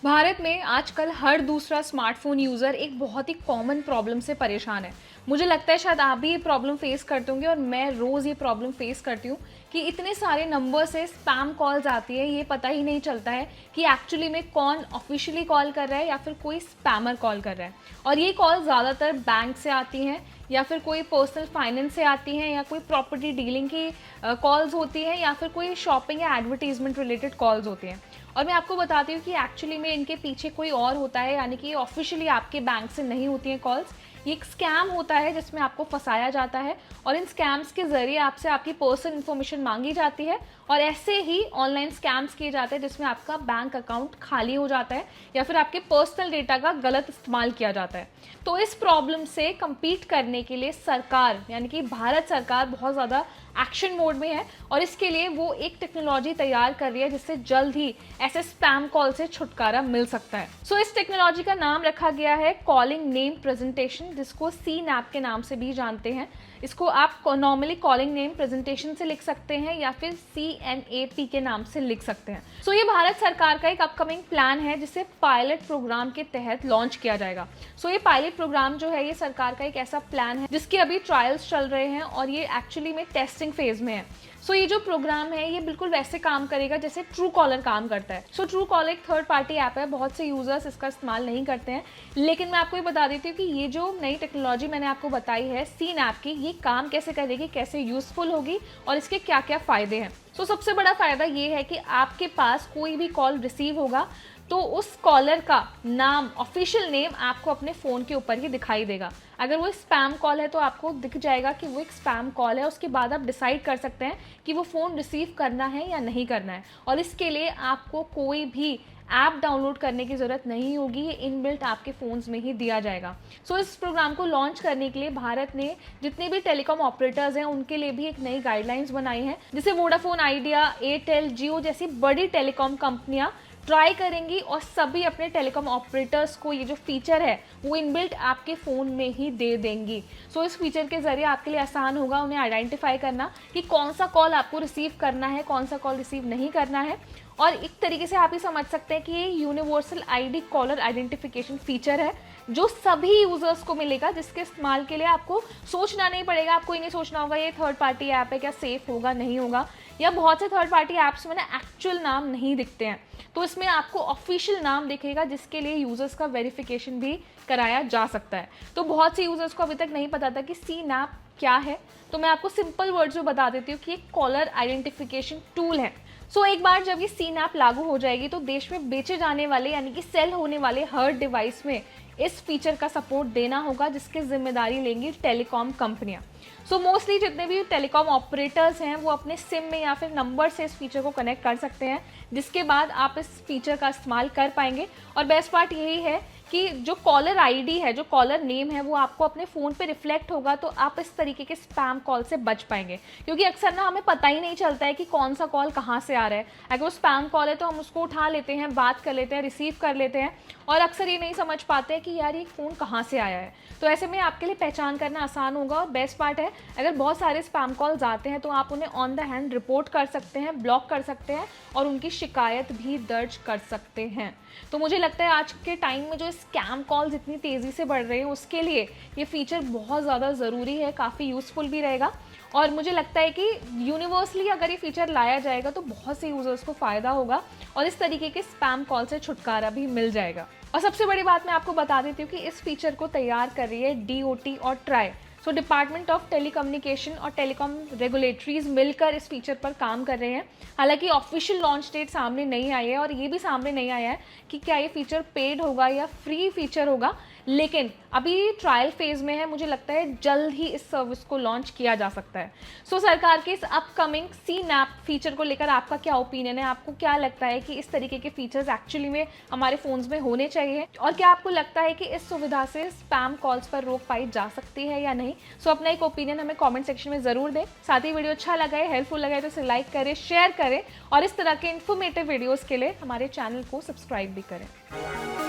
भारत में आजकल हर दूसरा स्मार्टफ़ोन यूज़र एक बहुत ही कॉमन प्रॉब्लम से परेशान है। मुझे लगता है शायद आप भी ये प्रॉब्लम फ़ेस करते होंगे और मैं रोज़ ये प्रॉब्लम फ़ेस करती हूँ कि इतने सारे नंबर से स्पैम कॉल्स आती है, ये पता ही नहीं चलता है कि एक्चुअली में कौन ऑफ़िशियली कॉल कर रहा है या फिर कोई स्पैमर कॉल कर रहा है। और ये कॉल ज़्यादातर बैंक से आती हैं या फिर कोई पर्सनल फाइनेंस से आती हैं या कोई प्रॉपर्टी डीलिंग की कॉल्स होती हैं या फिर कोई शॉपिंग या एडवर्टीज़मेंट रिलेटेड कॉल्स होती हैं। और मैं आपको बताती हूँ कि एक्चुअली में इनके पीछे कोई और होता है, यानी कि ऑफिशियली आपके बैंक से नहीं होती हैं कॉल्स। ये एक स्कैम होता है जिसमें आपको फंसाया जाता है और इन स्कैम्स के ज़रिए आपसे आपकी पर्सनल इन्फॉर्मेशन मांगी जाती है और ऐसे ही ऑनलाइन स्कैम्स किए जाते हैं जिसमें आपका बैंक अकाउंट खाली हो जाता है या फिर आपके पर्सनल डेटा का गलत इस्तेमाल किया जाता है। तो इस प्रॉब्लम से compete करने के लिए सरकार यानी कि भारत सरकार बहुत ज़्यादा एक्शन मोड में है और इसके लिए वो एक टेक्नोलॉजी तैयार कर रही है जिससे जल्द ही ऐसे स्पैम कॉल से छुटकारा मिल सकता है। सो इस टेक्नोलॉजी का नाम रखा गया है कॉलिंग नेम प्रेजेंटेशन, जिसको CNAP के नाम से भी जानते हैं। इसको आप नॉर्मली कॉलिंग नेम प्रेजेंटेशन से लिख सकते हैं या फिर CNAP के नाम से लिख सकते हैं। सो ये भारत सरकार का एक अपकमिंग प्लान है जिसे पायलट प्रोग्राम के तहत लॉन्च किया जाएगा। सो ये पायलट प्रोग्राम जो है ये सरकार का एक ऐसा प्लान है जिसके अभी ट्रायल्स चल रहे हैं और ये एक्चुअली में टेस्टिंग फेज में है। सो ये जो प्रोग्राम है ये बिल्कुल वैसे काम करेगा जैसे ट्रू कॉलर काम करता है। सो ट्रू कॉलर एक थर्ड पार्टी ऐप है, बहुत से यूजर्स इसका इस्तेमाल नहीं करते हैं, लेकिन मैं आपको ये बता देती हूँ कि ये जो नई टेक्नोलॉजी मैंने आपको बताई है CNAP की, ये काम कैसे करेगी, कैसे यूजफुल होगी और इसके क्या क्या फ़ायदे हैं। सो सबसे बड़ा फ़ायदा ये है कि आपके पास कोई भी कॉल रिसीव होगा तो उस कॉलर का नाम, ऑफिशियल नेम आपको अपने फ़ोन के ऊपर ही दिखाई देगा। अगर वो स्पैम कॉल है तो आपको दिख जाएगा कि वो एक स्पैम कॉल है। उसके बाद आप डिसाइड कर सकते हैं कि वो फ़ोन रिसीव करना है या नहीं करना है और इसके लिए आपको कोई भी ऐप डाउनलोड करने की ज़रूरत नहीं होगी, ये इनबिल्ट आपके फ़ोन्स में ही दिया जाएगा। सो इस प्रोग्राम को लॉन्च करने के लिए भारत ने जितने भी टेलीकॉम ऑपरेटर्स हैं उनके लिए भी एक नई गाइडलाइंस बनाई है, जिसे वोडाफोन आइडिया, एयरटेल, जियो जैसी बड़ी टेलीकॉम कंपनियां ट्राई करेंगी और सभी अपने टेलीकॉम ऑपरेटर्स को ये जो फीचर है वो इनबिल्ट आपके फ़ोन में ही दे देंगी। सो इस फीचर के ज़रिए आपके लिए आसान होगा उन्हें आइडेंटिफाई करना कि कौन सा कॉल आपको रिसीव करना है, कौन सा कॉल रिसीव नहीं करना है। और एक तरीके से आप ही समझ सकते हैं कि ये universal ID caller identification feature है जो सभी यूजर्स को मिलेगा, जिसके इस्तेमाल के लिए आपको सोचना नहीं पड़ेगा। आपको ये नहीं सोचना होगा ये थर्ड पार्टी ऐप है, क्या सेफ होगा नहीं होगा, या बहुत से थर्ड पार्टी ऐप्स में ना एक्चुअल नाम नहीं दिखते हैं, तो इसमें आपको ऑफिशियल नाम दिखेगा जिसके लिए यूजर्स का वेरिफिकेशन भी कराया जा सकता है। तो बहुत से यूजर्स को अभी तक नहीं पता था कि CNAP क्या है, तो मैं आपको सिंपल वर्ड्स में बता देती हूँ कि एक कॉलर आइडेंटिफिकेशन टूल है। सो एक बार जब ये CNAP लागू हो जाएगी तो देश में बेचे जाने वाले यानी कि सेल होने वाले हर डिवाइस में इस फीचर का सपोर्ट देना होगा, जिसकी जिम्मेदारी लेंगी टेलीकॉम कंपनियां। सो मोस्टली जितने भी टेलीकॉम ऑपरेटर्स हैं वो अपने सिम में या फिर नंबर से इस फीचर को कनेक्ट कर सकते हैं, जिसके बाद आप इस फीचर का इस्तेमाल कर पाएंगे। और बेस्ट पार्ट यही है कि जो कॉलर ID है, जो कॉलर नेम है, वो आपको अपने फ़ोन पे रिफ्लेक्ट होगा, तो आप इस तरीके के स्पैम कॉल से बच पाएंगे। क्योंकि अक्सर ना हमें पता ही नहीं चलता है कि कौन सा कॉल कहाँ से आ रहा है। अगर वो स्पैम कॉल है तो हम उसको उठा लेते हैं, बात कर लेते हैं, रिसीव कर लेते हैं और अक्सर ये नहीं समझ पाते हैं कि यार ये फ़ोन कहाँ से आया है। तो ऐसे में आपके लिए पहचान करना आसान होगा। और बेस्ट पार्ट है, अगर बहुत सारे स्पैम कॉल्स आते हैं तो आप उन्हें ऑन द हैंड रिपोर्ट कर सकते हैं, ब्लॉक कर सकते हैं और उनकी शिकायत भी दर्ज कर सकते हैं। तो मुझे लगता है आज के टाइम में जो स्कैम कॉल्स इतनी तेज़ी से बढ़ रहे हैं उसके लिए ये फीचर बहुत ज़्यादा ज़रूरी है, काफ़ी यूज़फुल भी रहेगा। और मुझे लगता है कि यूनिवर्सली अगर ये फीचर लाया जाएगा तो बहुत से यूज़र्स को फ़ायदा होगा और इस तरीके के स्पैम कॉल से छुटकारा भी मिल जाएगा। और सबसे बड़ी बात मैं आपको बता देती हूँ कि इस फीचर को तैयार कर रही है DOT और try. So department of telecommunication और टेलीकॉम रेगुलेटरीज मिलकर इस फीचर पर काम कर रहे हैं। हालांकि ऑफिशियल लॉन्च डेट सामने नहीं आई है और ये भी सामने नहीं आया है कि क्या ये फीचर पेड होगा या फ्री फीचर होगा, लेकिन अभी ट्रायल फेज में है। मुझे लगता है जल्द ही इस सर्विस को लॉन्च किया जा सकता है। सो सरकार के इस अपकमिंग CNAP फीचर को लेकर आपका क्या ओपिनियन है? आपको क्या लगता है कि इस तरीके के फीचर्स एक्चुअली में हमारे फ़ोन्स में होने चाहिए? और क्या आपको लगता है कि इस सुविधा से स्पैम कॉल्स पर रोक पाई जा सकती है या नहीं? सो अपना एक ओपिनियन हमें कमेंट सेक्शन में ज़रूर दें। साथ ही वीडियो अच्छा लगा है, हेल्पफुल लगा है तो इसे लाइक करें, शेयर करें और इस तरह के इन्फॉर्मेटिव वीडियोज़ के लिए हमारे चैनल को सब्सक्राइब भी करें।